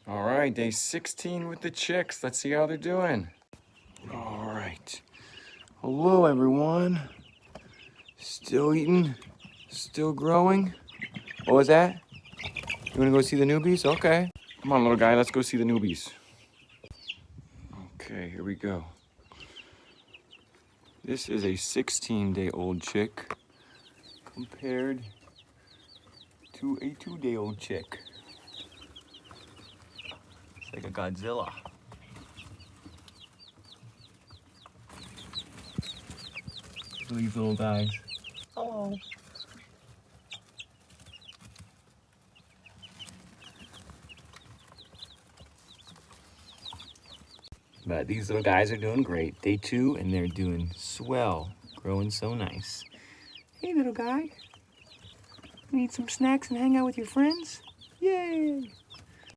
All right, day 16 with the chicks. Let's see how they're doing. All right. Hello, everyone. Still eating, still growing. What was that? You wanna go see the newbies? Okay. Come on, little guy, let's go see the newbies. Okay, here we go. This is a 16-day-old chick compared to a 2-day-old chick. It's like a Godzilla. Look at these little guys. Hello. But these little guys are doing great. Day 2, and they're doing swell. Growing so nice. Hey, little guy. You need some snacks and hang out with your friends? Yay!